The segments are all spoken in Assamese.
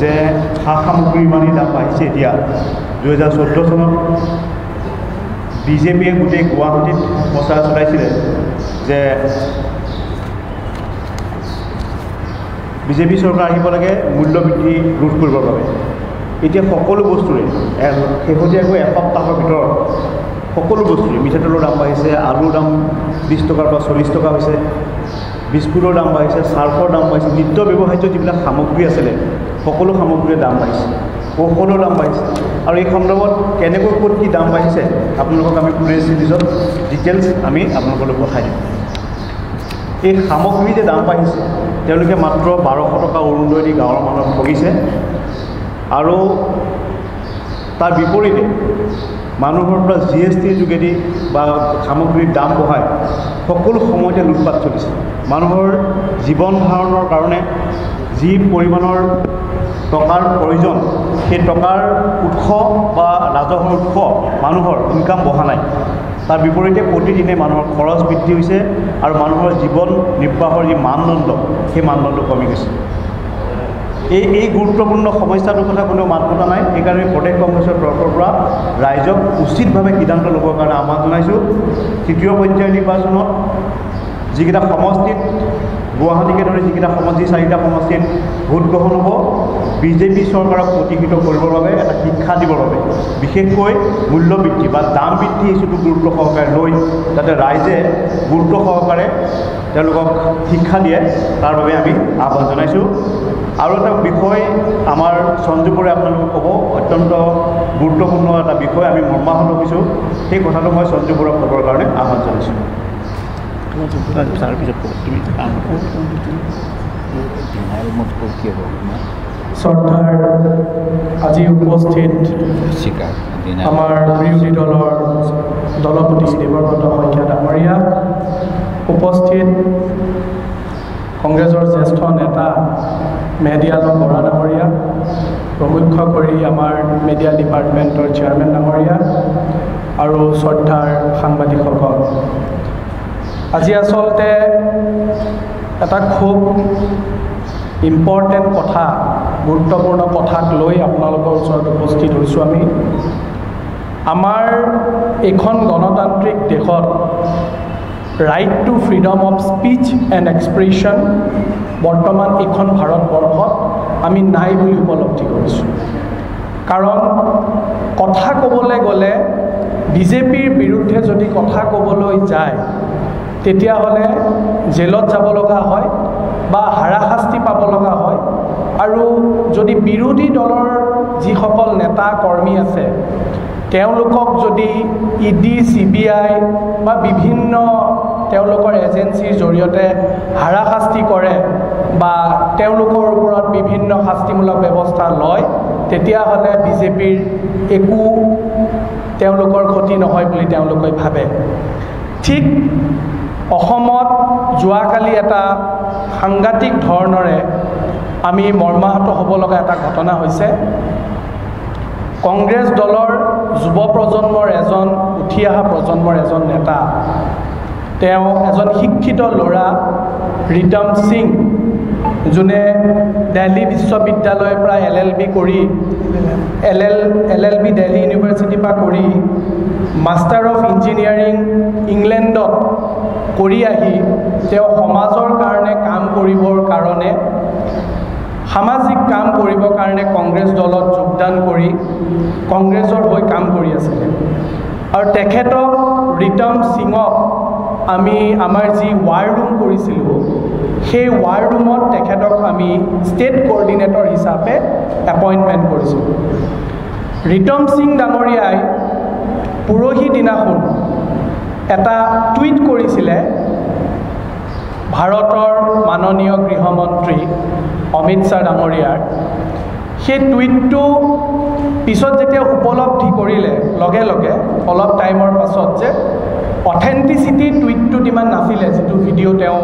যে সা সামগ্ৰী ইমানেই দাম বাঢ়িছে। এতিয়া 2014 চনত বিজেপিয়ে গোটেই গুৱাহাটীত প্ৰচাৰ চলাইছিলে যে বিজেপি চৰকাৰ আহিব লাগে মূল্য বৃদ্ধি ৰোধ কৰিবৰ বাবে। এতিয়া সকলো বস্তুৰে শেহতীয়াকৈ এসপ্তাহৰ ভিতৰত সকলো বস্তুৰে মিঠাতেলৰ দাম বাঢ়িছে, আলুৰ দাম 20 টকাৰ পৰা 40 টকা হৈছে, বিস্কুটৰ দাম বাঢ়িছে, চাৰ্ফৰ দাম বাঢ়িছে, নিত্য ব্যৱহাৰ্য যিবিলাক সামগ্ৰী আছিলে সকলো সামগ্ৰীৰ দাম বাঢ়িছে, ঔষধৰ দাম বাঢ়িছে। আৰু এই সন্দৰ্ভত কেনেকৈ ক'ত কি দাম বাঢ়িছে আপোনালোকক আমি প্ৰেছ ৰিলিজত ডিটেইলছ আমি আপোনালোকলৈ পঠাই দিম। এই সামগ্ৰী যে দাম বাঢ়িছে তেওঁলোকে মাত্ৰ 1200 টকা অৰুণোদয় দি গাঁৱৰ মানুহক ঠগিছে। আৰু তাৰ বিপৰীতে মানুহৰ পৰা GSTৰ যোগেদি বা সামগ্ৰীৰ দাম বঢ়াই সকলো সময়তে লুটপাট চলিছে। মানুহৰ জীৱন ধাৰণৰ কাৰণে যি পৰিমাণৰ টকাৰ প্ৰয়োজন সেই টকাৰ উৎস বা ৰাজহৰ উৎস মানুহৰ ইনকাম বঢ়া নাই। তাৰ বিপৰীতে প্ৰতিদিনে মানুহৰ খৰচ বৃদ্ধি হৈছে আৰু মানুহৰ জীৱন নিৰ্বাহৰ যি মানদণ্ড সেই মানদণ্ড কমি গৈছে। এই গুৰুত্বপূৰ্ণ সমস্যাটোৰ কথা কোনেও মাত মতা নাই। সেইকাৰণে প্ৰদেশ কংগ্ৰেছৰ তৰফৰ পৰা ৰাইজক উচিতভাৱে সিদ্ধান্ত ল'বৰ কাৰণে আহ্বান জনাইছোঁ। তৃতীয় পৰ্যায়ৰ নিৰ্বাচনত যিকেইটা সমষ্টিত গুৱাহাটীকে ধৰি যিকেইটা সমষ্টি 4টা সমষ্টিত ভোট গ্ৰহণ হ'ব, বিজেপি চৰকাৰক প্ৰতিহিত কৰিবৰ বাবে এটা শিক্ষা দিবৰ বাবে বিশেষকৈ মূল্য বৃদ্ধি বা দাম বৃদ্ধি ইছ্যুটো গুৰুত্ব সহকাৰে লৈ যাতে ৰাইজে গুৰুত্ব সহকাৰে তেওঁলোকক শিক্ষা দিয়ে তাৰ বাবে আমি আহ্বান জনাইছোঁ। আৰু এটা বিষয় আমাৰ সঞ্জীৱ বৰুৱাই আপোনালোকক ক'ব, অত্যন্ত গুৰুত্বপূৰ্ণ এটা বিষয় আমি মৰ্মাহত হৈছোঁ। সেই কথাটো মই সঞ্জীৱ বৰুৱাক ক'বৰ কাৰণে আহ্বান জনাইছোঁ। শ্ৰদ্ধাৰ আজি উপস্থিত আমাৰ বিৰোধী দলৰ দলপতি দেৱব্ৰত শইকীয়া ডাঙৰীয়া, উপস্থিত কংগ্ৰেছৰ জ্যেষ্ঠ নেতা মেহদী আলম বৰা ডাঙৰীয়া, প্ৰমুখ্য কৰি আমাৰ মিডিয়া ডিপাৰ্টমেণ্টৰ চেয়াৰমেন ডাঙৰীয়া আৰু শ্ৰদ্ধাৰ সাংবাদিকসকল, আজি আচলতে এটা খুব ইম্পৰ্টেণ্ট কথা, গুৰুত্বপূৰ্ণ কথাক লৈ আপোনালোকৰ ওচৰত উপস্থিত হৈছোঁ। আমি আমাৰ এইখন গণতান্ত্ৰিক দেশত right to freedom of speech and expression বৰ্তমান এইখন ভাৰতবৰ্ষত আমি নাই বুলি উপলব্ধি কৰিছোঁ। কাৰণ কথা ক'বলৈ গ'লে বিজেপিৰ বিৰুদ্ধে যদি কথা ক'বলৈ যায় তেতিয়াহ'লে জেলত যাব লগা হয় বা হাৰাশাস্তি পাব লগা হয়। আৰু যদি বিৰোধী দলৰ যিসকল নেতা কৰ্মী আছে তেওঁলোকক যদি ED, CBI বা বিভিন্ন তেওঁলোকৰ এজেঞ্চিৰ জৰিয়তে হাৰাশাস্তি কৰে বা তেওঁলোকৰ ওপৰত বিভিন্ন শাস্তিমূলক ব্যৱস্থা লয় তেতিয়াহ'লে বিজেপিৰ একো তেওঁলোকৰ ক্ষতি নহয় বুলি তেওঁলোকে ভাবে। ঠিক অসমত যোৱাকালি এটা সাংঘাতিক ধৰণৰে আমি মৰ্মাহত হ'ব লগা এটা ঘটনা হৈছে। কংগ্ৰেছ দলৰ যুৱ প্ৰজন্মৰ উঠি অহা প্ৰজন্মৰ এজন নেতা, তেওঁ এজন শিক্ষিত ল'ৰা ৰিতম সিং, যোনে দিল্লী বিশ্ববিদ্যালয়ৰ পৰা LLB কৰি LLB দিল্লী ইউনিভাৰ্চিটিৰ পৰা কৰি মাষ্টাৰ অফ ইঞ্জিনিয়াৰিং ইংলেণ্ডত কৰি আহি তেওঁ সমাজৰ কাৰণে কাম কৰিবৰ কাৰণে সামাজিক কাম কৰিবৰ কাৰণে কংগ্ৰেছ দলত যোগদান কৰি কংগ্ৰেছৰ হৈ কাম কৰি আছিলে। আৰু তেখেতক ৰিতম সিঙক আমি আমাৰ যি ৱাৰ ৰুম কৰিছিলোঁ সেই ৱাৰ ৰুমত তেখেতক আমি ষ্টেট কোঅৰ্ডিনেটৰ হিচাপে এপইণ্টমেণ্ট কৰিছিলোঁ। ৰিতম সিং ডাঙৰীয়াই পৰহি দিনাখন এটা টুইট কৰিছিলে ভাৰতৰ মাননীয় গৃহমন্ত্ৰী অমিত শ্বাহ ডাঙৰীয়াৰ। সেই টুইটটো পিছত যেতিয়া উপলব্ধি কৰিলে লগে লগে অলপ টাইমৰ পাছত যে অথেণ্টিচিটি টুইটটোত ইমান নাছিলে, যিটো ভিডিঅ' তেওঁ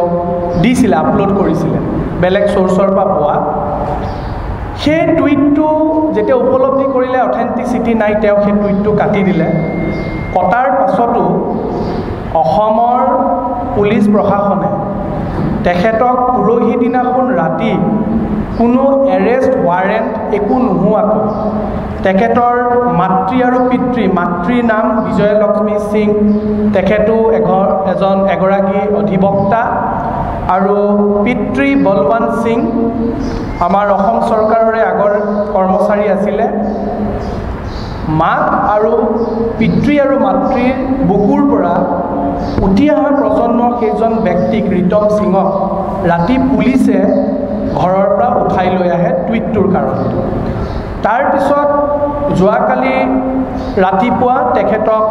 দিছিলে, আপলোড কৰিছিলে বেলেগ চ'ৰ্চৰ পৰা পোৱা, সেই টুইটটো যেতিয়া উপলব্ধি কৰিলে অথেণ্টিচিটি নাই, তেওঁ সেই টুইটটো কাটি দিলে। কটাৰ পাছতো অসমৰ পুলিচ প্ৰশাসনে তেখেতক পৰহি দিনাখন ৰাতি কোনো এৰেষ্ট ৱাৰেণ্ট একো নোহোৱাকৈ তেখেতৰ মাতৃ আৰু পিতৃ, মাতৃৰ নাম বিজয়লক্ষ্মী সিং, তেখেতো এগৰাকী অধিবক্তা, আৰু পিতৃ বলৱন্ত সিং আমাৰ অসম চৰকাৰৰে আগৰ কৰ্মচাৰী আছিলে। মাক আৰু পিতৃ আৰু মাতৃৰ বুকুৰ পৰা উঠি অহা প্ৰজন্মৰ সেইজন ব্যক্তিক, ৰিতম সিঙক ৰাতি পুলিচে ঘৰৰ পৰা উঠাই লৈ আহে টুইটটোৰ কাৰণে। তাৰপিছত যোৱাকালি ৰাতিপুৱা তেখেতক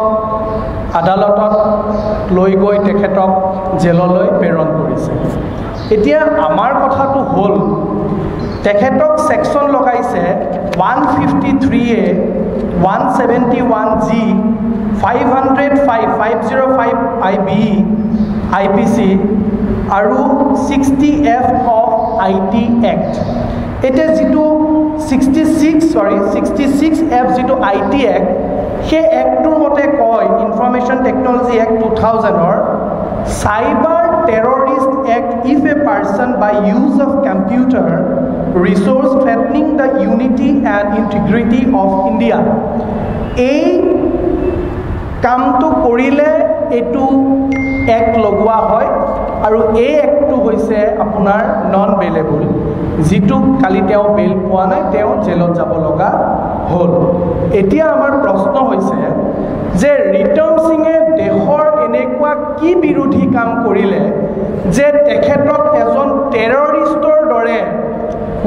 আদালতত লৈ গৈ তেখেতক জেললৈ প্ৰেৰণ কৰিছে। এতিয়া আমাৰ কথাটো হ'ল, তেখেতক ছেকশ্যন লগাইছে 153A, 171G, 505 IBE, IPC আৰু 60F অফ IT Act। এতিয়া যিটো 66F যিটো IT Act, সেই এক্টটোৰ মতে কয়, ইনফৰমেশ্যন টেকনলজি এক্ট 2000-ৰ, cyber terrorist act if a person by use of computer resource threatening the unity and integrity of India. এই কামটো কৰিলে এইটো এক্ট লগোৱা হয়, আৰু এই এক্টটো হৈছে আপোনাৰ নন বেইলেবল, যিটো কালি তেওঁ বেইল পোৱা নাই, তেওঁ জেলত যাব লগা হ'ল। এতিয়া আমাৰ প্ৰশ্ন হৈছে যে ৰিতম সিঙে দেশৰ এনেকুৱা কি বিৰোধী কাম কৰিলে যে তেখেতক এজন টেৰৰিষ্টৰ দৰে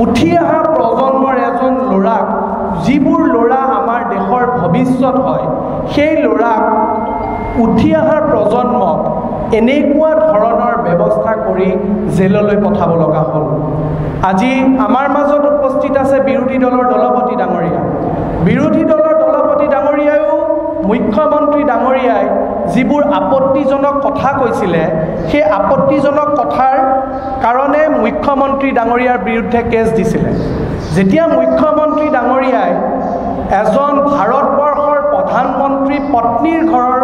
উঠি অহা প্ৰজন্মৰ এজন ল'ৰাক, যিবোৰ ল'ৰা আমাৰ দেশৰ ভৱিষ্যত হয়, সেই ল'ৰাক উঠি অহা প্ৰজন্মক এনেকুৱা ধৰণৰ ব্যৱস্থা কৰি জেললৈ পঠাব লগা হ'ল। আজি আমাৰ মাজত উপস্থিত আছে বিৰোধী দলৰ দলপতি ডাঙৰীয়া। বিৰোধী দলৰ দলপতি ডাঙৰীয়ায়ো মুখ্যমন্ত্ৰী ডাঙৰীয়াই যিবোৰ আপত্তিজনক কথা কৈছিলে, সেই আপত্তিজনক কথাৰ কাৰণে মুখ্যমন্ত্ৰী ডাঙৰীয়াৰ বিৰুদ্ধে কেছ দিছিলে। যেতিয়া মুখ্যমন্ত্ৰী ডাঙৰীয়াই এজন ভাৰতবৰ্ষৰ প্ৰধানমন্ত্ৰী পত্নীৰ ঘৰৰ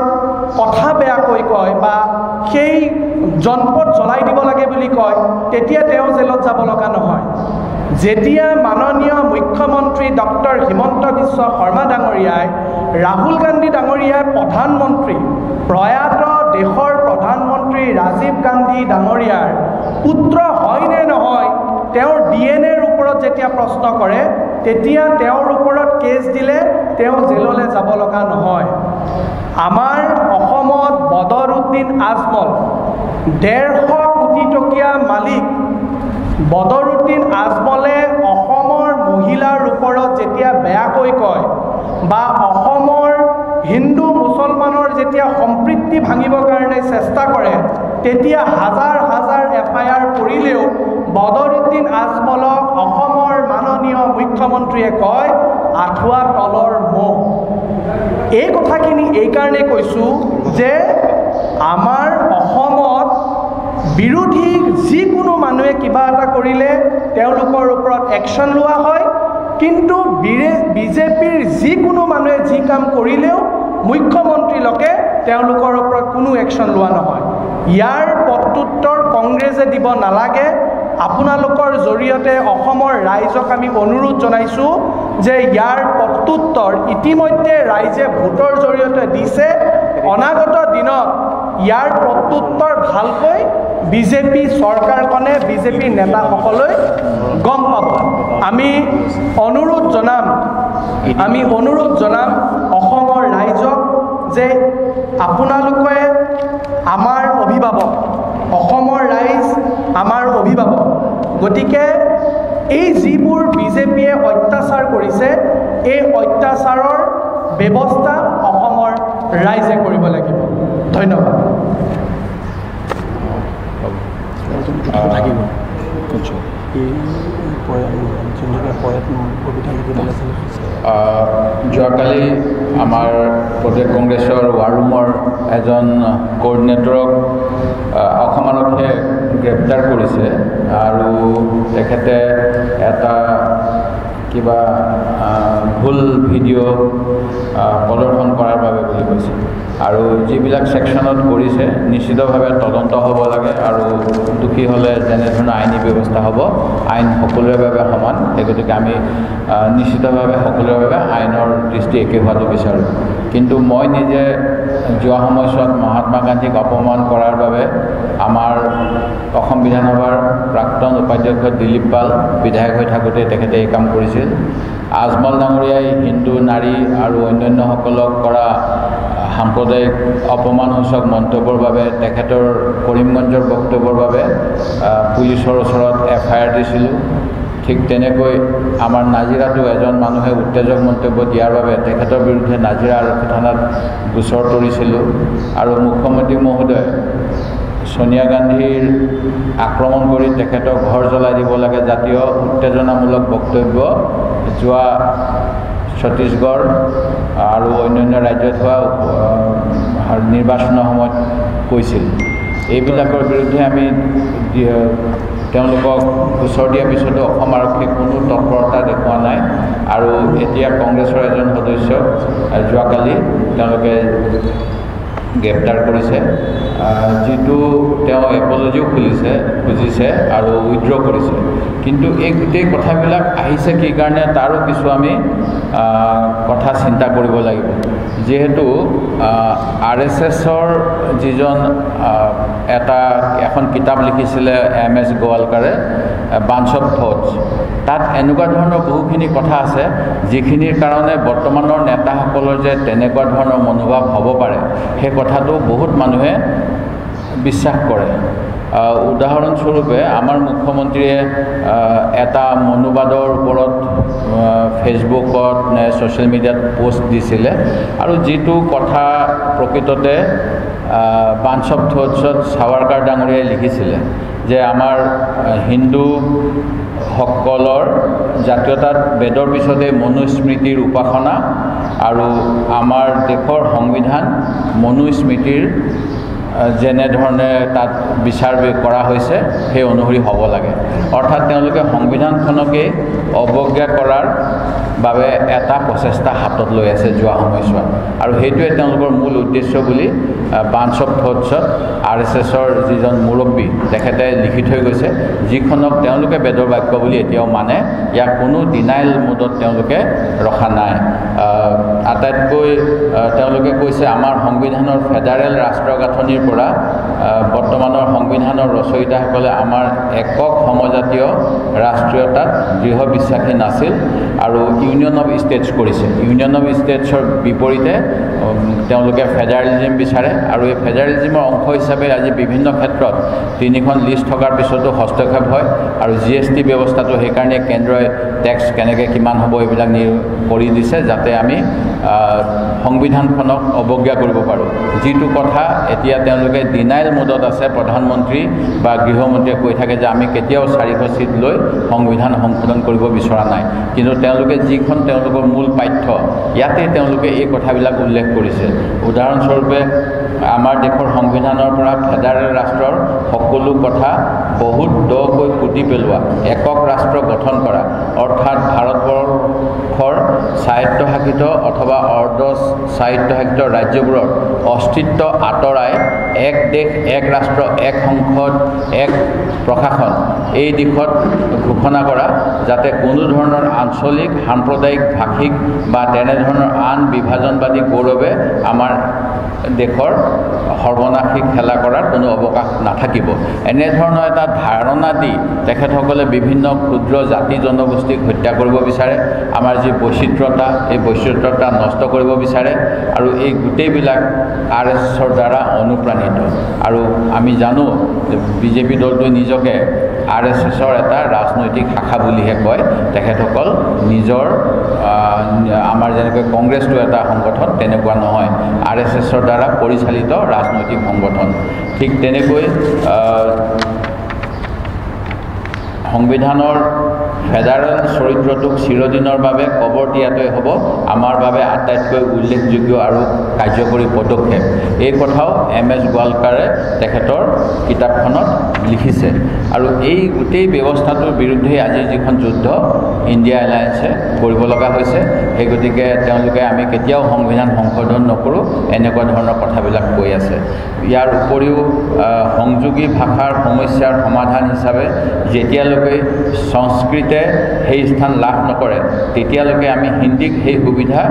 কথা বেয়াকৈ কয় বা সেই জনপদ জ্বলাই দিব লাগে বুলি কয়, তেতিয়া তেওঁ জেলত যাব লগা নহয়। যেতিয়া মাননীয় মুখ্যমন্ত্ৰী ডক্টৰ হিমন্ত বিশ্ব শৰ্মা ডাঙৰীয়াই, ৰাহুল গান্ধী ডাঙৰীয়াই প্ৰধানমন্ত্ৰী, প্ৰয়াত দেশৰ প্ৰধানমন্ত্ৰী ৰাজীৱ গান্ধী ডাঙৰীয়াৰ পুত্ৰ হয় নে নহয়, তেওঁৰ DNAৰ ওপৰত যেতিয়া প্ৰশ্ন কৰে, তেতিয়া তেওঁৰ ওপৰত কেছ দিলে তেওঁ জেললৈ যাব লগা নহয়। আমাৰ অসমত বদৰুদ্দিন আজমল 150 কোটি টকীয়া মালিক বদৰুদ্দিন আজমলে অসমৰ মহিলাৰ ওপৰত যেতিয়া বেয়াকৈ কয় বা অসমৰ হিন্দু মুছলমানৰ যেতিয়া সম্প্ৰীতি ভাঙিবৰ কাৰণে চেষ্টা কৰে, তেতিয়া হাজাৰ হাজাৰ FIR কৰিলেও বদৰুদ্দিন আজমলক অসমৰ মাননীয় মুখ্যমন্ত্ৰীয়ে কয় আঁঠুৱা তলৰ মহ। এই কথাখিনি এইকাৰণে কৈছোঁ যে আমাৰ অসমত বিৰোধী যিকোনো মানুহে কিবা এটা কৰিলে তেওঁলোকৰ ওপৰত একশ্যন লোৱা হয়, কিন্তু বিজেপিৰ যিকোনো মানুহে যি কাম কৰিলেও মুখ্যমন্ত্ৰীলৈকে তেওঁলোকৰ ওপৰত কোনো একশ্যন লোৱা নহয়। ইয়াৰ প্ৰত্যুত্তৰ কংগ্ৰেছে দিব নালাগে। আপোনালোকৰ জৰিয়তে অসমৰ ৰাইজক আমি অনুৰোধ জনাইছোঁ যে ইয়াৰ প্ৰত্যুত্তৰ ইতিমধ্যে ৰাইজে ভোটৰ জৰিয়তে দিছে। অনাগত দিনত ইয়াৰ প্ৰত্যুত্তৰ ভালকৈ বিজেপি চৰকাৰখনে, বিজেপি নেতাসকলে গম পাব। আমি অনুৰোধ জনাম অসমৰ ৰাইজক যে আপোনালোকে আমাৰ অভিভাৱক, অসমৰ ৰাইজ আমাৰ অভিভাৱক। গতিকে এই যিবোৰ বিজেপিয়ে অত্যাচাৰ কৰিছে, এই অত্যাচাৰৰ ব্যৱস্থা অসমৰ ৰাইজে কৰিব লাগিব। ধন্যবাদ। যোৱাকালি আমাৰ প্ৰদেশ কংগ্ৰেছৰ ৱাৰ ৰুমৰ এজন কোঅৰ্ডিনেটৰক অসম আৰক্ষীয়ে গ্ৰেপ্তাৰ কৰিছে আৰু তেখেতে এটা কিবা ভুল ভিডিঅ' প্ৰদৰ্শন কৰাৰ বাবে বুলি কৈছে আৰু যিবিলাক ছেকশ্যনত কৰিছে নিশ্চিতভাৱে তদন্ত হ'ব লাগে আৰু দোষী হ'লে যেনেধৰণৰ আইনী ব্যৱস্থা হ'ব আইন সকলোৰে বাবে সমান এই গতিকে আমি নিশ্চিতভাৱে সকলোৰে বাবে আইনৰ দৃষ্টি একে হোৱাটো বিচাৰোঁ কিন্তু মই নিজে যোৱা সময়ছোৱাত মহাত্মা গান্ধীক অপমান কৰাৰ বাবে আমাৰ অসম বিধানসভাৰ প্ৰাক্তন উপাধ্যক্ষ দিলীপ পাল বিধায়ক হৈ থাকোঁতে তেখেতে এই কাম কৰিছিল আজমল ডাঙৰীয়াই হিন্দু নাৰী আৰু অন্যান্যসকলক কৰা সাম্প্ৰদায়িক অপমানসূচক মন্তব্যৰ বাবে তেখেতৰ কৰিমগঞ্জৰ বক্তব্যৰ বাবে পুলিচৰ ওচৰত FIR দিছিলোঁ ঠিক তেনেকৈ আমাৰ নাজিৰাতো এজন মানুহে উত্তেজক মন্তব্য দিয়াৰ বাবে তেখেতৰ বিৰুদ্ধে নাজিৰা আৰক্ষী থানাত গোচৰ তৰিছিলোঁ আৰু মুখ্যমন্ত্ৰী মহোদয় সোনিয়া গান্ধীৰ আক্ৰমণ কৰি তেখেতৰ ঘৰ জ্বলাই দিব লাগে জাতীয় উত্তেজনামূলক বক্তব্য যোৱা ছত্তীশগড় আৰু অন্যান্য ৰাজ্যত হোৱা নিৰ্বাচনৰ সময়ত কৈছিল এইবিলাকৰ বিৰুদ্ধে আমি তেওঁলোকক গোচৰ দিয়াৰ পিছতো অসম আৰক্ষীয়ে কোনো তৎপৰতা দেখুওৱা নাই আৰু এতিয়া কংগ্ৰেছৰ এজন সদস্য যোৱাকালি তেওঁলোকে গ্ৰেপ্তাৰ কৰিছে যিটো তেওঁ এপলজিও খুজিছে আৰু উইথড্ৰ কৰিছে কিন্তু এই গোটেই কথাবিলাক আহিছে কি কাৰণে তাৰো কিছু আমি কথা চিন্তা কৰিব লাগিব যেহেতু RSSৰ যিজন এখন কিতাপ লিখিছিলে MS গোৱালকাৰে বাঞ্চ অফ থটছ তাত এনেকুৱা ধৰণৰ বহুখিনি কথা আছে যিখিনিৰ কাৰণে বৰ্তমানৰ নেতাসকলৰ যে তেনেকুৱা ধৰণৰ মনোভাৱ হ'ব পাৰে সেই কথাটো বহুত মানুহে বিশ্বাস কৰে উদাহৰণস্বৰূপে আমাৰ মুখ্যমন্ত্ৰীয়ে এটা মনোবাদৰ ওপৰত ফেচবুকত নে ছ'চিয়েল মিডিয়াত পোষ্ট দিছিলে আৰু যিটো কথা প্ৰকৃততে বাঞ্চ অফ থটছত সাৱাৰকাৰ ডাঙৰীয়াই লিখিছিলে যে আমাৰ হিন্দুসকলৰ জাতীয়তাত বেদৰ পিছতে মনুস্মৃতিৰ উপাসনা আৰু আমাৰ দেশৰ সংবিধান মনুস্মৃতিৰ যেনেধৰণে তাত বিচাৰ কৰা হৈছে সেই অনুসৰি হ'ব লাগে অৰ্থাৎ তেওঁলোকে সংবিধানখনকেই অৱজ্ঞা কৰাৰ বাবে এটা প্ৰচেষ্টা হাতত লৈ আছে যোৱা সময়ছোৱাত আৰু সেইটোৱে তেওঁলোকৰ মূল উদ্দেশ্য বুলি বাঞ্চ অফ থটছত RSSৰ যিজন মুৰব্বী তেখেতে লিখি থৈ গৈছে যিখনক তেওঁলোকে বেদৰ বাক্য বুলি এতিয়াও মানে ইয়াক কোনো ডিনাইল মুডত তেওঁলোকে ৰখা নাই আটাইতকৈ তেওঁলোকে কৈছে আমাৰ সংবিধানৰ ফেডাৰেল ৰাষ্ট্ৰ গাঁথনিৰ পৰা বৰ্তমানৰ সংবিধানৰ ৰচয়িতাসকলে আমাৰ একক সমজাতীয় ৰাষ্ট্ৰীয়তাত দৃঢ় বিশ্বাসী নাছিল আৰু ইউনিয়ন অফ ষ্টেটছ কৰিছে ইউনিয়ন অফ ষ্টেটছৰ বিপৰীতে তেওঁলোকে ফেডাৰেলিজিম বিচাৰে আৰু এই ফেডাৰেলিজিমৰ অংশ হিচাপে আজি বিভিন্ন ক্ষেত্ৰত তিনিখন লিষ্ট থকাৰ পিছতো হস্তক্ষেপ হয় আৰু GST ব্যৱস্থাটো সেইকাৰণে কেন্দ্ৰই টেক্স কেনেকৈ কিমান হ'ব এইবিলাক কৰি দিছে যাতে আমি সংবিধানখনক অৱজ্ঞা কৰিব পাৰোঁ যিটো কথা এতিয়া তেওঁলোকে ডিনাইল মুডত আছে প্ৰধানমন্ত্ৰী বা গৃহমন্ত্ৰীয়ে কৈ থাকে যে আমি কেতিয়াও 400 সিট লৈ সংবিধান সংশোধন কৰিব বিচৰা নাই কিন্তু তেওঁলোকে যিখন তেওঁলোকৰ মূল পাঠ্য ইয়াতে তেওঁলোকে এই কথাবিলাক উল্লেখ কৰিছে উদাহৰণস্বৰূপে আমাৰ দেশৰ সংবিধানৰ পৰা ফেডাৰেল ৰাষ্ট্ৰৰ সকলো কথা বহুত দকৈ পুতি পেলোৱা একক ৰাষ্ট্ৰ গঠন কৰা অৰ্থাৎ ভাৰতবৰ্ষৰ স্বায়ত্তশাসিত অথবা অৰ্ধ স্বায়ত্তশাসিত ৰাজ্যবোৰৰ অস্তিত্ব আঁতৰাই এক দেশ এক ৰাষ্ট্ৰ এক সংসদ এক প্ৰশাসন এই দিশত ঘোষণা কৰা যাতে কোনো ধৰণৰ আঞ্চলিক সাম্প্ৰদায়িক ভাষিক বা তেনেধৰণৰ আন বিভাজনবাদী গৌৰৱে আমাৰ দেশৰ সৰ্বনাশী খেলা কৰাৰ কোনো অৱকাশ নাথাকিব এনেধৰণৰ এটা ধাৰণা দি তেখেতসকলে বিভিন্ন ক্ষুদ্ৰ জাতি জনগোষ্ঠীক হত্যা কৰিব বিচাৰে আমাৰ যি বৈচিত্ৰতা এই বৈচিত্ৰতা নষ্ট কৰিব বিচাৰে আৰু এই গোটেইবিলাক RSSৰ দ্বাৰা অনুপ্ৰাণিত আৰু আমি জানো যে BJP দলটোৱে নিজকে RSSৰ এটা ৰাজনৈতিক শাখা বুলিহে কয় তেখেতসকল নিজৰ আমাৰ যেনেকৈ কংগ্ৰেছটো এটা সংগঠন তেনেকুৱা নহয় RSSৰ দ্বাৰা পৰিচালিত ৰাজনৈতিক সংগঠন ঠিক তেনেকৈ সংবিধানৰ ফেডাৰেল চৰিত্ৰটোক চিৰদিনৰ বাবে কবৰ দিয়াটোৱে হ'ব আমাৰ বাবে আটাইতকৈ উল্লেখযোগ্য আৰু কাৰ্যকৰী পদক্ষেপ এই কথাও MS গোৱালকাৰে তেখেতৰ কিতাপখনত লিখিছে আৰু এই গোটেই ব্যৱস্থাটোৰ বিৰুদ্ধে আজি যিখন যুদ্ধ ইণ্ডিয়া এলায়েন্সে কৰিব লগা হৈছে। সেই গতিকে তেওঁলোকে আমি কেতিয়াও সংবিধান সংশোধন নকৰোঁ এনেকুৱা ধৰণৰ কথাবিলাক কৈ আছে। ইয়াৰ উপৰিও সংযোগী ভাষাৰ সমস্যাৰ সমাধান হিচাপে যেতিয়ালৈকে সংস্কৃতে সেই স্থান লাভ নকৰে তেতিয়ালৈকে আমি হিন্দীক সেই সুবিধা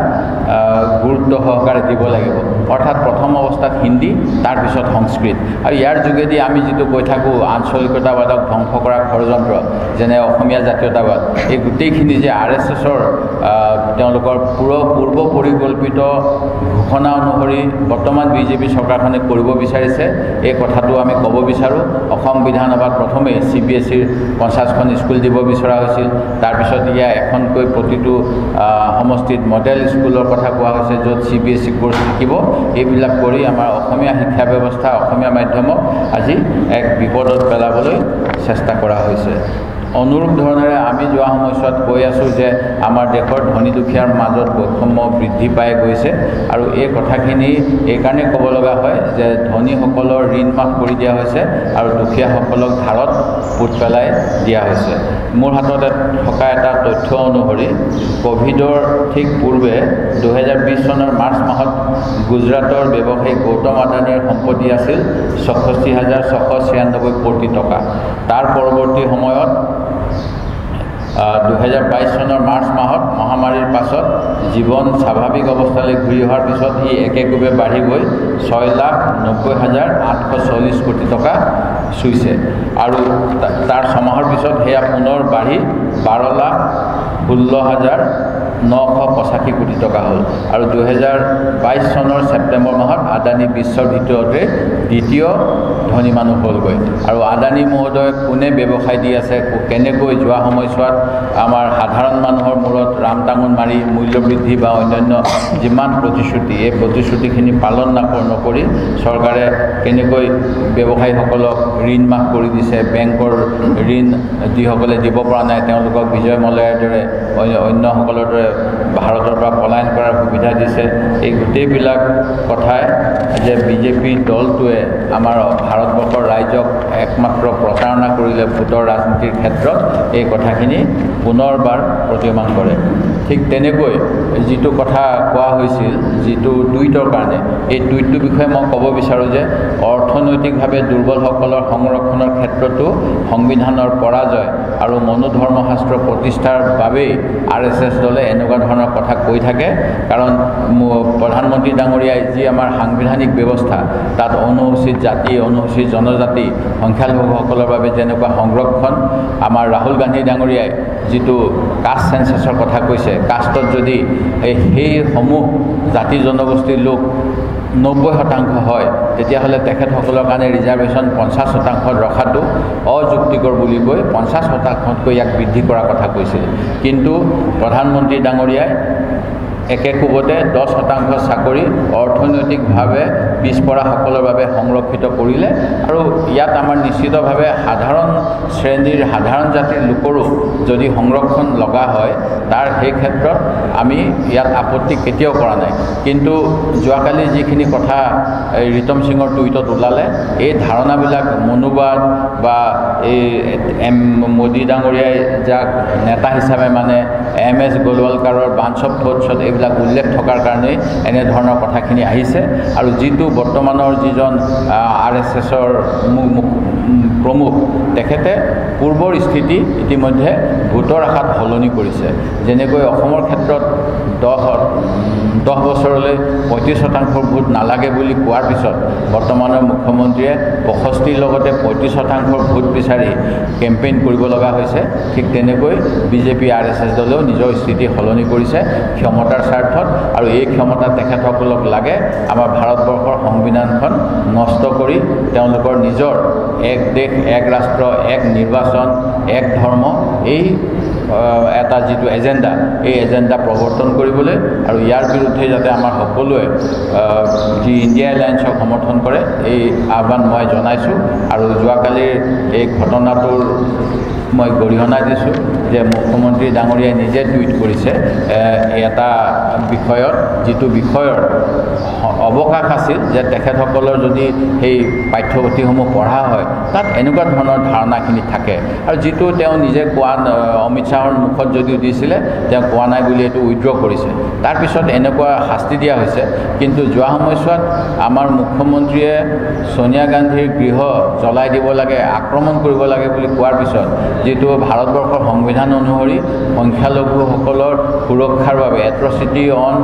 গুৰুত্ব সহকাৰে দিব লাগিব। অৰ্থাৎ প্ৰথম অৱস্থাত হিন্দী, তাৰপিছত সংস্কৃত। আৰু ইয়াৰ যোগেদি আমি যিটো কৈ থাকোঁ আঞ্চলিকতাবাদক ধ্বংস কৰা ষড়যন্ত্ৰ, যেনে অসমীয়া জাতীয়তাবাদ, এই গোটেইখিনি যে RSSৰ তেওঁলোকৰ পূৰ্ব পৰিকল্পিত ঘোষণা অনুসৰি বৰ্তমান বিজেপি চৰকাৰখনে কৰিব বিচাৰিছে, এই কথাটো আমি ক'ব বিচাৰোঁ। অসম বিধানসভাত প্ৰথমে CBSEৰ 50খন স্কুল দিব বিচৰা হৈছিল। তাৰপিছত ইয়াৰ এখনকৈ প্ৰতিটো সমষ্টিত মডেল স্কুলৰ কথা কোৱা হৈছে য'ত CBSE কোৰ্চ থাকিব। এইবিলাক কৰি আমাৰ অসমীয়া শিক্ষা ব্যৱস্থা, অসমীয়া মাধ্যমক আজি এক বিপদত পেলাবলৈ চেষ্টা কৰা হৈছে। অনুৰূপ ধৰণেৰে আমি যোৱা সময়ছোৱাত কৈ আছোঁ যে আমাৰ দেশৰ ধনী দুখীয়াৰ মাজত বৈষম্য বৃদ্ধি পাই গৈছে, আৰু এই কথাখিনি এইকাৰণে ক'ব লগা হয় যে ধনীসকলৰ ঋণ মাফ কৰি দিয়া হৈছে আৰু দুখীয়াসকলক ধাৰত পুত পেলাই দিয়া হৈছে। মোৰ হাতত থকা এটা তথ্য অনুসৰি ক'ভিডৰ ঠিক পূৰ্বে 2020 চনৰ মাৰ্চ মাহত গুজৰাটৰ ব্যৱসায়ী গৌতম আদানীৰ সম্পত্তি আছিল 66,696 কোটি টকা। তাৰ পৰৱৰ্তী সময়ত 2022 চনৰ মাৰ্চ মাহত মহামাৰীৰ পাছত জীৱন স্বাভাৱিক অৱস্থালৈ ঘূৰি অহাৰ পিছত ই একেকোবে বাঢ়ি গৈ 6,90,840 কোটি টকা চুইছে। আৰু তাৰ ছমাহৰ পিছত সেয়া পুনৰ বাঢ়ি 12,16,985 কোটি টকা হ'ল। আৰু 2022 চনৰ ছেপ্টেম্বৰ মাহত আদানী বিশ্বৰ ভিতৰতে দ্বিতীয় ধনী মানুহ হ'লগৈ। আৰু আদানী মহোদয় কোনে ব্যৱসায় দি আছে, কেনেকৈ যোৱা সময়ছোৱাত আমাৰ সাধাৰণ মানুহৰ মূৰত ৰামটাঙোন মাৰি মূল্যবৃদ্ধি বা অন্যান্য যিমান প্ৰতিশ্ৰুতি, এই প্ৰতিশ্ৰুতিখিনি পালন নকৰি চৰকাৰে কেনেকৈ ব্যৱসায়ীসকলক ঋণ মাফ কৰি দিছে, বেংকৰ ঋণ যিসকলে দিব পৰা নাই তেওঁলোকক বিজয় মল্লাৰ দৰে অন্যসকলৰ দৰে ভাৰতৰ পৰা পলায়ন কৰাৰ সুবিধা দিছে। এই গোটেইবিলাক কথাই যে বিজেপি দলটোৱে আমাৰ ভাৰতবৰ্ষৰ ৰাইজক একমাত্ৰ প্ৰতাৰণা কৰিলে ভোটৰ ৰাজনীতিৰ ক্ষেত্ৰত, এই কথাখিনি পুনৰবাৰ প্ৰতীয়মান কৰে। ঠিক তেনেকৈ যিটো কথা কোৱা হৈছিল যিটো টুইটৰ কাৰণে, এই টুইটটোৰ বিষয়ে মই ক'ব বিচাৰোঁ যে অৰ্থনৈতিকভাৱে দুৰ্বলসকলৰ সংৰক্ষণৰ ক্ষেত্ৰতো সংবিধানৰ পৰাজয় আৰু মনোধৰ্মশাস্ত্ৰ প্ৰতিষ্ঠাৰ বাবেই RSS দলে এনেকুৱা ধৰণৰ কথা কৈ থাকে। কাৰণ প্ৰধানমন্ত্ৰী ডাঙৰীয়াই যি আমাৰ সাংবিধানিক ব্যৱস্থা, তাত অনুসূচিত জাতি, অনুসূচিত জনজাতি, সংখ্যালঘুসকলৰ বাবে যেনেকুৱা সংৰক্ষণ, আমাৰ ৰাহুল গান্ধী ডাঙৰীয়াই যিটো কাষ্ট চেঞ্চাছৰ কথা কৈছে, কাষ্টত যদি সেইসমূহ জাতি জনগোষ্ঠীৰ লোক 90% হয় তেতিয়াহ'লে তেখেতসকলৰ কাৰণে ৰিজাৰ্ভেশ্যন 50% ৰখাটো অযুক্তিকৰ বুলি কৈ 50%তকৈ ইয়াক বৃদ্ধি কৰাৰ কথা কৈছিল। কিন্তু প্ৰধানমন্ত্ৰী ডাঙৰীয়াই একে কোবতে 10% চাকৰি অৰ্থনৈতিকভাৱে পিছপৰাসকলৰ বাবে সংৰক্ষিত কৰিলে। আৰু ইয়াত আমাৰ নিশ্চিতভাৱে সাধাৰণ শ্ৰেণীৰ, সাধাৰণ জাতিৰ লোকৰো যদি সংৰক্ষণ লগা হয়, তাৰ সেই ক্ষেত্ৰত আমি ইয়াত আপত্তি কেতিয়াও কৰা নাই। কিন্তু যোৱাকালি যিখিনি কথা ৰিতম সিঙৰ টুইটত ওলালে, এই ধাৰণাবিলাক মনোবাদ বা এই মোদী ডাঙৰীয়াই যাক নেতা হিচাপে মানে MS গোলৱালকাৰৰ বাঞ্চ অফ থটছত এইবিলাক উল্লেখ থকাৰ কাৰণেই এনেধৰণৰ কথাখিনি আহিছে। আৰু যিটো বৰ্তমানৰ যিজন RSSৰ প্ৰমুখ, তেখেতে পূৰ্বৰ স্থিতি ইতিমধ্যে ভোটৰ আশাত সলনি কৰিছে। যেনেকৈ অসমৰ ক্ষেত্ৰত 10 বছৰলৈ 35% ভোট নালাগে বুলি কোৱাৰ পিছত বৰ্তমানৰ মুখ্যমন্ত্ৰীয়ে 65 লগতে 35% ভোট বিচাৰি কেম্পেইন কৰিব লগা হৈছে। ঠিক তেনেকৈ বিজেপি RSS দলেও নিজৰ স্থিতি সলনি কৰিছে ক্ষমতাৰ স্বাৰ্থত। আৰু এই ক্ষমতা তেখেতসকলক লাগে আমাৰ ভাৰতবৰ্ষৰ সংবিধানখন নষ্ট কৰি তেওঁলোকৰ নিজৰ এক দেশ, এক ৰাষ্ট্ৰ, এক নিৰ্বাচন, এক ধৰ্ম, এই এটা যিটো এজেণ্ডা, এই এজেণ্ডা প্ৰৱৰ্তন কৰিবলৈ আৰু ইয়াৰ বিৰুদ্ধে যাতে আমাৰ সকলোৱে যি ইণ্ডিয়া এলায়েন্সক সমৰ্থন কৰে, এই আহ্বান মই জনাইছোঁ। আৰু যোৱাকালিৰ এই ঘটনাটোৰ মই গৰিহণা দিছোঁ যে মুখ্যমন্ত্ৰী ডাঙৰীয়াই নিজে টুইট কৰিছে এটা বিষয়ত, যিটো বিষয়ৰ অৱকাশ আছিল যে তেখেতসকলৰ যদি সেই পাঠ্যপুথিসমূহ পঢ়া হয় তাত এনেকুৱা ধৰণৰ ধাৰণাখিনি থাকে। আৰু যিটো তেওঁ নিজে কোৱা, অমিত শ্বাহ মিছাৰ মুখত যদিও দিছিলে তেওঁ কোৱা নাই বুলি এইটো উইথড্ৰ কৰিছে তাৰপিছত এনেকুৱা শাস্তি দিয়া হৈছে কিন্তু যোৱা সময়ছোৱাত আমাৰ মুখ্যমন্ত্ৰীয়ে সোনিয়া গান্ধীৰ গৃহ জ্বলাই দিব লাগে আক্ৰমণ কৰিব লাগে বুলি কোৱাৰ পিছত যেটো ভাৰতবৰ্ষৰ সংবিধান অনুসৰি সংখ্যালঘুসকলৰ সুৰক্ষাৰ বাবে এট্ৰচিটি অন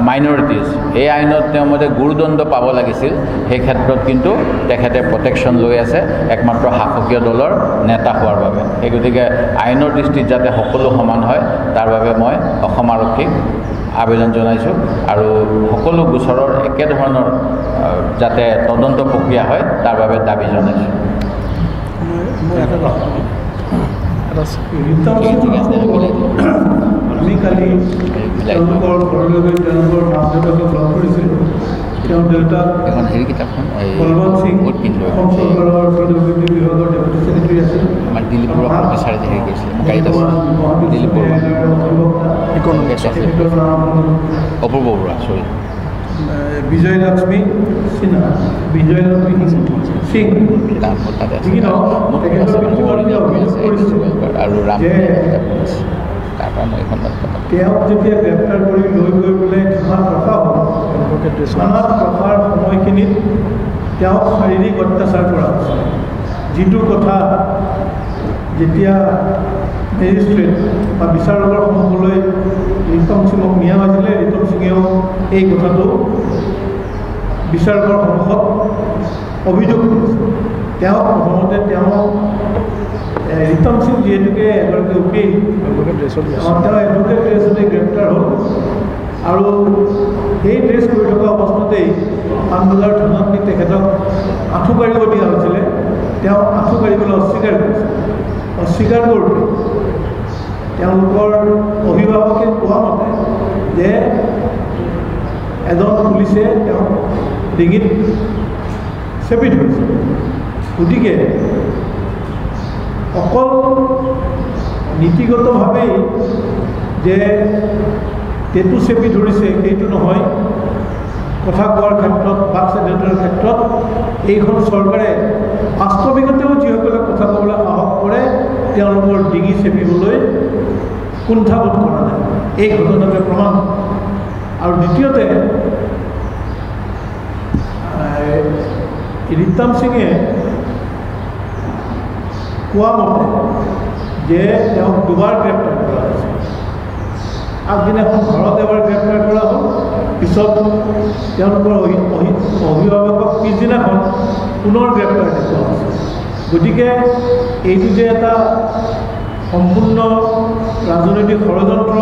মাইনৰিটিজ এই আইনত তেওঁ মতে গুৰুদণ্ড পাব লাগিছিল সেই ক্ষেত্ৰত কিন্তু তেখেতে প্ৰটেকশ্যন লৈ আছে একমাত্ৰ শাসকীয় দলৰ নেতা হোৱাৰ বাবে এই গতিকে আইনৰ দৃষ্টিত যাতে সকলো সমান হয় তাৰ বাবে মই অসম আৰক্ষীক আবেদন জনাইছোঁ আৰু সকলো গোচৰৰ একেধৰণৰ যাতে তদন্ত প্ৰক্ৰিয়া হয় তাৰ বাবে দাবী জনাইছোঁ আমি কালি তেওঁলোকৰ ঘৰলৈ গৈ তেওঁলোকৰ মাক দেউতাকক লগ কৰিছিলোঁ তেওঁৰ দেউতাক বলৱন্ত সিং অসম চৰকাৰৰ পিডব্লিউডি বিভাগৰ ডেপুটি ছেক্ৰেটাৰী আছিল আমাৰ দিলীপৰ প্ৰফেচাৰে হেৰি কৰিছিলে অপূৰ্ব বৰুৱা চৰি বিজয়লক্ষ্মী সিনহা বিজয়লক্ষ্মী সিং আৰু ৰাম তেওঁক যেতিয়া গ্ৰেপ্তাৰ কৰি লৈ গৈ পেলাই থানাত ৰখা হ'ল থানাত ৰখাৰ সময়খিনিত তেওঁক শাৰীৰিক অত্যাচাৰ কৰা হৈছিল যিটো কথা যেতিয়া মেজিষ্ট্ৰেট বা বিচাৰকৰ সন্মুখলৈ ৰিতম সিঙক নিয়া হৈছিলে ৰিতম সিঙেও এই কথাটো বিচাৰকৰ সন্মুখত অভিযোগ কৰিছিল তেওঁক প্ৰথমতে ৰিতম সিং যিহেতুকে এগৰাকী উকিল তেওঁ এডভোকেট ড্ৰেছতে গ্ৰেপ্তাৰ হ'ল আৰু সেই ড্ৰেছ কৰি থকা অৱস্থাতেই পাণবজাৰ থানাত নি তেখেতক আঁঠু কাঢ়িব দিয়া হৈছিলে তেওঁ আঁঠু কাঢ়িবলৈ অস্বীকাৰ কৰোঁতে তেওঁলোকৰ অভিভাৱকে কোৱা মতে যে এজন পুলিচে তেওঁক ডিঙিত চেপি ধৰিছে গতিকে অকল নীতিগতভাৱেই যে টেটু চেপি ধৰিছে সেইটো নহয় কথা কোৱাৰ ক্ষেত্ৰত বাক স্বাধীনতাৰ ক্ষেত্ৰত এইখন চৰকাৰে বাস্তৱিকতেও যিসকলে কথা ক'বলৈ সাহস কৰে তেওঁলোকৰ ডিঙি চেপিবলৈ কুণ্ঠাবোধ কৰা নাই এই ঘটনাটোৱে প্ৰমাণ আৰু দ্বিতীয়তে ৰিতম সিঙে কোৱা মতে যে তেওঁক দুবাৰ গ্ৰেপ্তাৰ কৰা হৈছে আগদিনাখন ঘৰত এবাৰ গ্ৰেপ্তাৰ কৰা হ'ল পিছত তেওঁলোকৰ অভিভাৱকক পিছদিনাখন পুনৰ গ্ৰেপ্তাৰ দেখুওৱা হৈছে গতিকে এইটো যে এটা সম্পূৰ্ণ ৰাজনৈতিক ষড়যন্ত্ৰ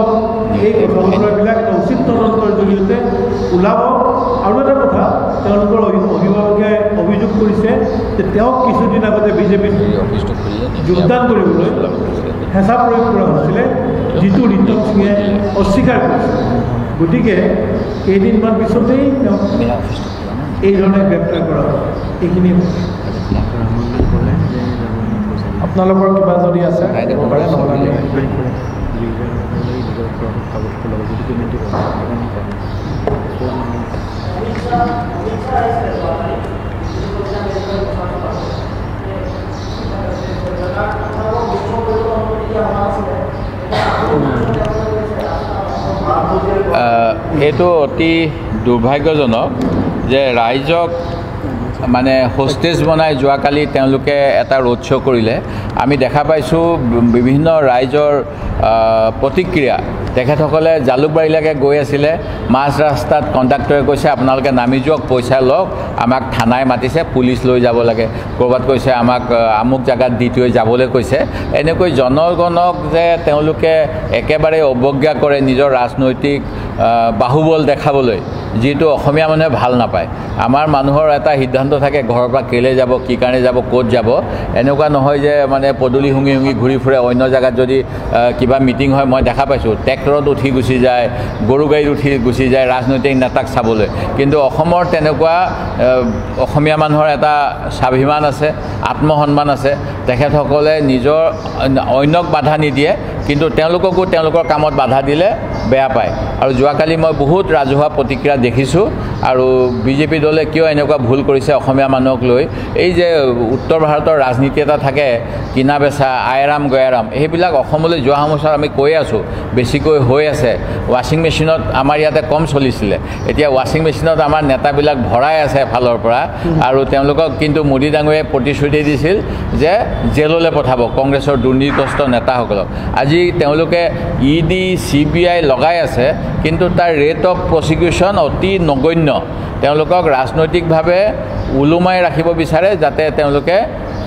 এই কথা বতৰাবিলাক এটা উচিত তদন্তৰ জৰিয়তে ওলাব আৰু এটা কথা তেওঁলোকৰ অভিভাৱকে অভিযোগ কৰিছে যে তেওঁক কিছুদিন আগতে বিজেপিত যোগদান কৰিবলৈ হেঁচা প্ৰয়োগ কৰা হৈছিলে যিটো ৰিতম সিঙে অস্বীকাৰ কৰিছে গতিকে কেইদিনমান পিছতেই তেওঁক এইধৰণে গ্ৰেপ্তাৰ কৰা হয় এইখিনি আপোনালোকৰ কিবা যদি আছে এইটো অতি দুৰ্ভাগ্যজনক যে ৰাইজক মানে হোষ্টেজ বনাই যোৱাকালি তেওঁলোকে এটা ৰোড শ্ব' কৰিলে আমি দেখা পাইছোঁ বিভিন্ন ৰাইজৰ প্ৰতিক্ৰিয়া তেখেতসকলে জালুকবাৰীলৈকে গৈ আছিলে মাছ ৰাস্তাত কণ্ডাক্টৰে কৈছে আপোনালোকে নামি যাওক পইচা লওক আমাক থানাই মাতিছে পুলিচ লৈ যাব লাগে ক'ৰবাত কৈছে আমাক আমুক জেগাত দি থৈ যাবলৈ কৈছে এনেকৈ জনগণক যে তেওঁলোকে একেবাৰে অৱজ্ঞা কৰে নিজৰ ৰাজনৈতিক বাহুবল দেখাবলৈ যিটো অসমীয়া মানুহে ভাল নাপায় আমাৰ মানুহৰ এটা সিদ্ধান্ত থাকে ঘৰৰ পৰা কেলে যাব কি কাৰণে যাব ক'ত যাব এনেকুৱা নহয় যে মানে পদূলি শুঙি শুঙি ঘূৰি ফুৰে অন্য জেগাত যদি কিবা মিটিং হয় মই দেখা পাইছোঁ ট্ৰেক্টৰত উঠি গুচি যায় গৰু গাড়ীত উঠি গুচি যায় ৰাজনৈতিক নেতাক চাবলৈ কিন্তু অসমৰ তেনেকুৱা অসমীয়া মানুহৰ এটা স্বাভিমান আছে আত্মসন্মান আছে তেখেতসকলে নিজৰ অন্যক বাধা নিদিয়ে কিন্তু তেওঁলোককো তেওঁলোকৰ কামত বাধা দিলে বেয়া পায় আৰু যোৱাকালি মই বহুত ৰাজহুৱা প্ৰতিক্ৰিয়া দেখিছোঁ আৰু বিজেপি দলে কিয় এনেকুৱা ভুল কৰিছে অসমীয়া মানুহক লৈ এই যে উত্তৰ ভাৰতৰ ৰাজনীতি এটা থাকে কিনা বেচা আয়ৰাম গয়াৰাম সেইবিলাক অসমলৈ যোৱা সময়ত আমি কৈ আছোঁ বেছিকৈ হৈ আছে ৱাশ্বিং মেচিনত আমাৰ ইয়াতে কম চলিছিলে এতিয়া ৱাশ্বিং মেচিনত আমাৰ নেতাবিলাক ভৰাই আছে এফালৰ পৰা আৰু তেওঁলোকক কিন্তু মোদী ডাঙৰীয়াই প্ৰতিশ্ৰুতি দিছিল যে জেললৈ পঠাব কংগ্ৰেছৰ দুৰ্নীতিগ্ৰস্ত নেতাসকলক আজি তেওঁলোকে ইডি CBI লগাই আছে কিন্তু তাৰ ৰেট অফ প্ৰচিকিউশ্যন অতি নগণ্য তেওঁলোকক ৰাজনৈতিকভাৱে ওলোমাই ৰাখিব বিচাৰে যাতে তেওঁলোকে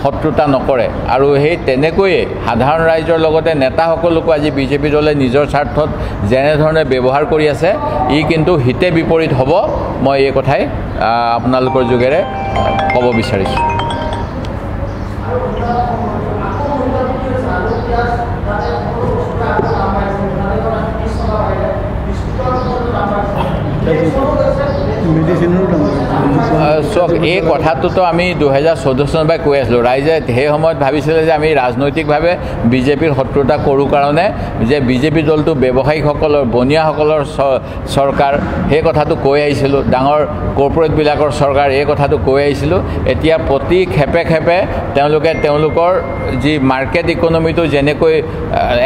শত্ৰুতা নকৰে আৰু সেই তেনেকৈয়ে সাধাৰণ ৰাইজৰ লগতে নেতাসকলকো আজি বিজেপি দলে নিজৰ স্বাৰ্থত যেনেধৰণে ব্যৱহাৰ কৰি আছে ই কিন্তু হিতে বিপৰীত হ'ব মই এই কথাই আপোনালোকৰ যোগেৰে ক'ব বিচাৰিছোঁ চক এই কথাটোতো আমি 2014 চনৰ পৰাই কৈ আছিলোঁ ৰাইজে সেই সময়ত ভাবিছিলে যে আমি ৰাজনৈতিকভাৱে বিজেপিৰ শত্ৰুতা কৰোঁ কাৰণে যে বিজেপি দলটো ব্যৱসায়িকসকলৰ বনিয়াসকলৰ চৰকাৰ সেই কথাটো কৈ আহিছিলোঁ ডাঙৰ কৰ্পৰেটবিলাকৰ চৰকাৰ এই কথাটো কৈ আহিছিলোঁ এতিয়া প্ৰতি খেপে খেপে তেওঁলোকে তেওঁলোকৰ যি মাৰ্কেট ইকনমিটো যেনেকৈ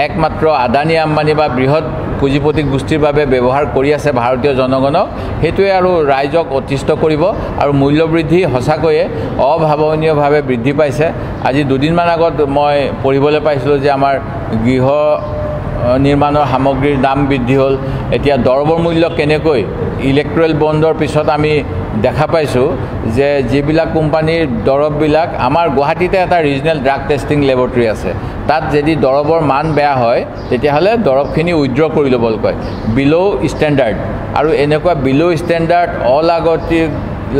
একমাত্ৰ আদানী আম্বানী বা বৃহৎ পুঁজিপতি গোষ্ঠীৰ বাবে ব্যৱহাৰ কৰি আছে ভাৰতীয় জনগণক সেইটোৱে আৰু ৰাইজক অতিষ্ঠ কৰিব আৰু মূল্যবৃদ্ধি সঁচাকৈয়ে অভাৱনীয়ভাৱে বৃদ্ধি পাইছে আজি দুদিনমান আগত মই পঢ়িবলৈ পাইছিলোঁ যে আমাৰ গৃহ নিৰ্মাণৰ সামগ্ৰীৰ দাম বৃদ্ধি হ'ল এতিয়া দৰবৰ মূল্য কেনেকৈ ইলেক্ট্ৰেল বণ্ডৰ পিছত আমি দেখা পাইছোঁ যে যিবিলাক কোম্পানীৰ দৰৱবিলাক আমাৰ গুৱাহাটীতে এটা ৰিজনেল ড্ৰাগ টেষ্টিং লেবৰেটৰী আছে তাত যদি দৰৱৰ মান বেয়া হয় তেতিয়াহ'লে দৰৱখিনি উইথড্ৰ কৰি ল'বলৈ কয় বিল' ষ্টেণ্ডাৰ্ড আৰু এনেকুৱা বিল' ষ্টেণ্ডাৰ্ড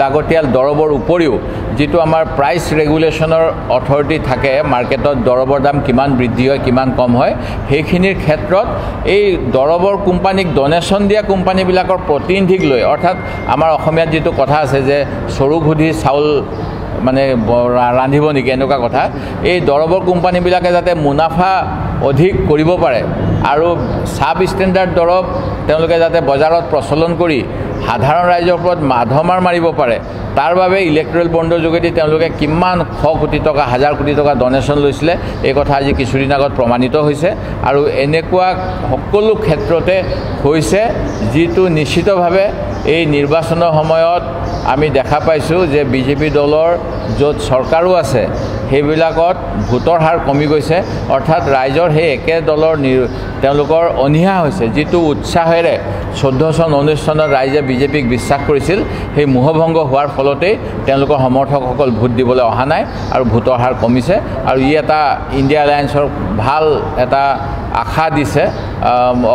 লাগতিয়াল দৰৱৰ উপৰিও যিটো আমাৰ প্ৰাইচ ৰেগুলেশ্যনৰ অথৰিটি থাকে মাৰ্কেটত দৰৱৰ দাম কিমান বৃদ্ধি হয় কিমান কম হয় সেইখিনিৰ ক্ষেত্ৰত এই দৰৱৰ কোম্পানীক ডনেশ্যন দিয়া কোম্পানীবিলাকৰ প্ৰতিনিধিক লৈ অৰ্থাৎ আমাৰ অসমীয়াত যিটো কথা আছে যে চৰু ঘুধি চাউল মানে ৰান্ধিব নেকি এনেকুৱা কথা এই দৰৱৰ কোম্পানীবিলাকে যাতে মুনাফা অধিক কৰিব পাৰে আৰু সাব ষ্টেণ্ডাৰ্ড দৰৱ তেওঁলোকে যাতে বজাৰত প্ৰচলন কৰি সাধাৰণ ৰাইজৰ ওপৰত মাধমাৰ মাৰিব পাৰে তাৰ বাবে ইলেক্ট্ৰেল বণ্ডৰ যোগেদি তেওঁলোকে কিমান 100 কোটি টকা 1000 কোটি টকা ডনেশ্যন লৈছিলে এই কথা আজি কিছুদিন আগত প্ৰমাণিত হৈছে আৰু এনেকুৱা সকলো ক্ষেত্ৰতে হৈছে যিটো নিশ্চিতভাৱে এই নিৰ্বাচনৰ সময়ত আমি দেখা পাইছোঁ যে বিজেপি দলৰ য'ত চৰকাৰো আছে সেইবিলাকত ভোটৰ হাৰ কমি গৈছে অৰ্থাৎ ৰাইজৰ সেই একে দলৰ তেওঁলোকৰ অনীহা হৈছে যিটো উৎসাহেৰে 14 চন 19 চনত ৰাইজে বিজেপিক বিশ্বাস কৰিছিল সেই মোহভংগ হোৱাৰ ফলতেই তেওঁলোকৰ সমৰ্থকসকল ভোট দিবলৈ অহা নাই আৰু ভোটৰ হাৰ কমিছে আৰু ই এটা ইণ্ডিয়া এলায়েন্সৰ ভাল এটা আশা দিছে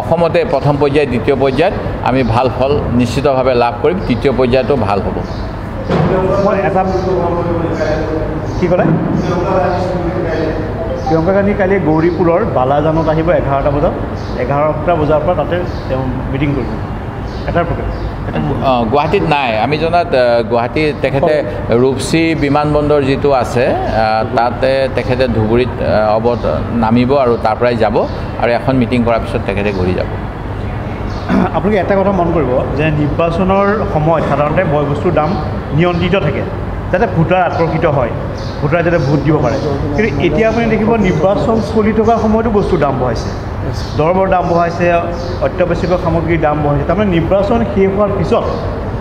অসমতে প্ৰথম পৰ্যায় দ্বিতীয় পৰ্যায়ত আমি ভাল ফল নিশ্চিতভাৱে লাভ কৰিম তৃতীয় পৰ্যায়তো ভাল হ'ব মই এটা কি ক'লে প্ৰিয়ংকা গান্ধী কালি গৌৰীপুৰৰ বালাজানত আহিব 11টা বজাত 11টা বজাৰ পৰা তাতে তেওঁ মিটিং কৰিব এটাৰ প্ৰগ্ৰেম গুৱাহাটীত নাই আমি জনাত গুৱাহাটীত তেখেতে ৰূপসী বিমানবন্দৰ যিটো আছে তাতে তেখেতে ধুবুৰীত নামিব আৰু তাৰ পৰাই যাব আৰু এখন মিটিং কৰাৰ পিছত তেখেতে ঘূৰি যাব আপোনালোকে এটা কথা মন কৰিব যে নিৰ্বাচনৰ সময়ত সাধাৰণতে বয় বস্তুৰ দাম নিয়ন্ত্ৰিত থাকে যাতে ভোটাৰ আকৰ্ষিত হয় ভোটাৰে যাতে ভোট দিব পাৰে কিন্তু এতিয়া আপুনি দেখিব নিৰ্বাচন চলি থকাৰ সময়তো বস্তুৰ দাম বঢ়াইছে দৰবৰ দাম বঢ়াইছে অত্যাৱশ্যকীয় সামগ্ৰীৰ দাম বঢ়াইছে তাৰমানে নিৰ্বাচন শেষ হোৱাৰ পিছত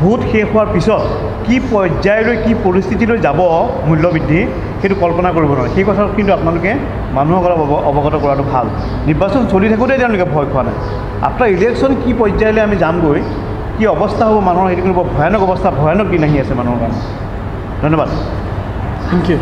ভোট শেষ হোৱাৰ পিছত কি পৰ্যায়লৈ কি পৰিস্থিতিলৈ যাব মূল্যবৃদ্ধি সেইটো কল্পনা কৰিব নোৱাৰে সেই কথাত কিন্তু আপোনালোকে মানুহক অলপ অৱগত কৰাটো ভাল নিৰ্বাচন চলি থাকোঁতে তেওঁলোকে ভয় খোৱা নাই আফটাৰ ইলেকশ্যন কি পৰ্যায়লৈ আমি যামগৈ কি অৱস্থা হ'ব মানুহৰ সেইটো কিন্তু ভয়ানক অৱস্থা ভয়ানক দিন আহি আছে মানুহৰ কাৰণে ধন্যবাদ থেংক ইউ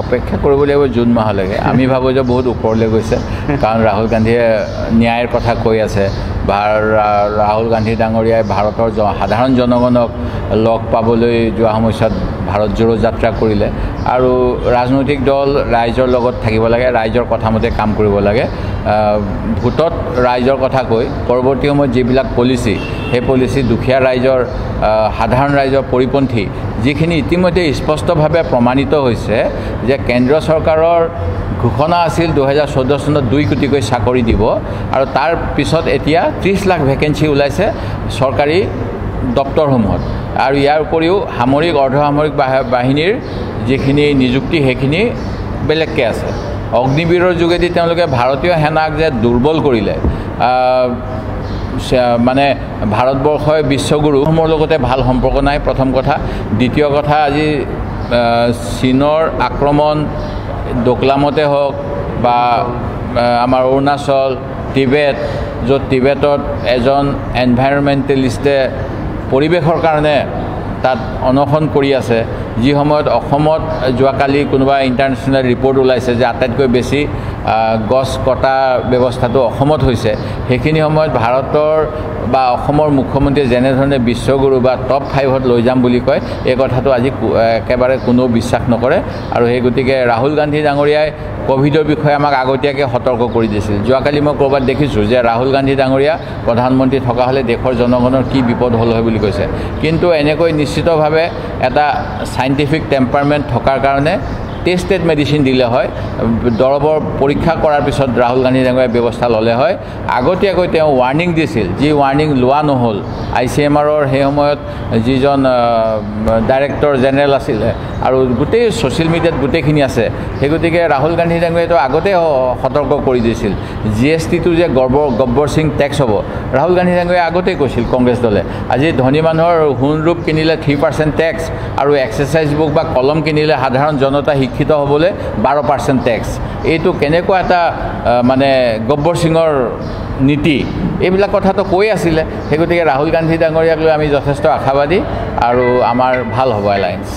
অপেক্ষা কৰিব লাগিব জুন মাহলৈকে আমি ভাবোঁ যে বহুত ওপৰলৈ গৈছে কাৰণ ৰাহুল গান্ধীয়ে ন্যায়ৰ কথা কৈ আছে ৰাহুল গান্ধী ডাঙৰীয়াই ভাৰতৰ সাধাৰণ জনগণক লগ পাবলৈ যোৱা সময়ছোৱাত ভাৰত জোড়ো যাত্ৰা কৰিলে আৰু ৰাজনৈতিক দল ৰাইজৰ লগত থাকিব লাগে ৰাইজৰ কথামতে কাম কৰিব লাগে ভোটত ৰাইজৰ কথা কৈ পৰৱৰ্তী সময়ত যিবিলাক পলিচি সেই পলিচি দুখীয়া ৰাইজৰ সাধাৰণ ৰাইজৰ পৰিপন্থী যিখিনি ইতিমধ্যে স্পষ্টভাৱে প্ৰমাণিত হৈছে যে কেন্দ্ৰীয় চৰকাৰৰ ঘোষণা আছিল 2014 চনত 2 কোটিকৈ চাকৰি দিব আৰু তাৰ পিছত এতিয়া 30 লাখ ভেকেঞ্চি ওলাইছে চৰকাৰী দপ্তৰসমূহত আৰু ইয়াৰ উপৰিও সামৰিক অৰ্ধসামৰিক বাহিনীৰ যিখিনি নিযুক্তি সেইখিনি বেলেগকৈ আছে অগ্নিবীৰৰ যোগেদি তেওঁলোকে ভাৰতীয় সেনাক যে দুৰ্বল কৰিলে মানে ভাৰতবৰ্ষই বিশ্বগুৰুসমূহৰ লগতে ভাল সম্পৰ্ক নাই প্ৰথম কথা দ্বিতীয় কথা আজি চীনৰ আক্ৰমণ ডোকলামতে হওক বা আমাৰ অৰুণাচল টিবেট য'ত টিবেটত এজন এনভাইৰমেণ্টেলিষ্টে পৰিৱেশৰ কাৰণে তাত অনশন কৰি আছে যি সময়ত অসমত যোৱাকালি কোনোবা ইণ্টাৰনেশ্যনেল ৰিপৰ্ট ওলাইছে যে আটাইতকৈ বেছি গছ কটা ব্যৱস্থাটো অসমত হৈছে সেইখিনি সময়ত ভাৰতৰ বা অসমৰ মুখ্যমন্ত্ৰীয়ে যেনেধৰণে বিশ্বগুৰু বা টপ 5ত লৈ যাম বুলি কয় এই কথাটো আজি একেবাৰে কোনো বিশ্বাস নকৰে আৰু সেই গতিকে ৰাহুল গান্ধী ডাঙৰীয়াই কোভিডৰ বিষয়ে আমাক আগতীয়াকৈ সতৰ্ক কৰি দিছিল যোৱাকালি মই ক'ৰবাত দেখিছোঁ যে ৰাহুল গান্ধী ডাঙৰীয়া প্ৰধানমন্ত্ৰী থকা হ'লে দেশৰ জনগণৰ কি বিপদ হ'ল হয় বুলি কৈছে কিন্তু এনেকৈ নিশ্চিতভাৱে এটা সাইণ্টিফিক টেম্পাৰমেণ্ট থকাৰ কাৰণে টেষ্টেড মেডিচিন দিলে হয় দৰৱৰ পৰীক্ষা কৰাৰ পিছত ৰাহুল গান্ধী ডাঙৰীয়াই ব্যৱস্থা ল'লে হয় আগতীয়াকৈ তেওঁ ৱাৰ্ণিং দিছিল যি ৱাৰ্ণিং লোৱা নহ'ল ICMRৰ সেই সময়ত যিজন ডাইৰেক্টৰ জেনেৰেল আছিলে আৰু গোটেই ছ'চিয়েল মিডিয়াত গোটেইখিনি আছে সেই গতিকে ৰাহুল গান্ধী ডাঙৰীয়াইতো আগতে সতৰ্ক কৰি দিছিল GSTটো যে গব্বৰ সিং টেক্স হ'ব ৰাহুল গান্ধী ডাঙৰীয়াই আগতেই কৈছিল কংগ্ৰেছ দলে আজি ধনী মানুহৰ সোণৰূপ কিনিলে 3% টেক্স আৰু এক্সাৰচাইজ বুক বা কলম কিনিলে সাধাৰণ জনতা শিক্ষিত হ'বলৈ 12% টেক্স এইটো কেনেকুৱা এটা মানে গব্বৰ সিঙৰ নীতি এইবিলাক কথাটো কৈ আছিলে সেই গতিকে ৰাহুল গান্ধী ডাঙৰীয়াক লৈ আমি যথেষ্ট আশাবাদী আৰু আমাৰ ভাল হ'ব এলায়েন্স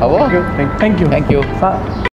হ'ব থ্যাংক ইউ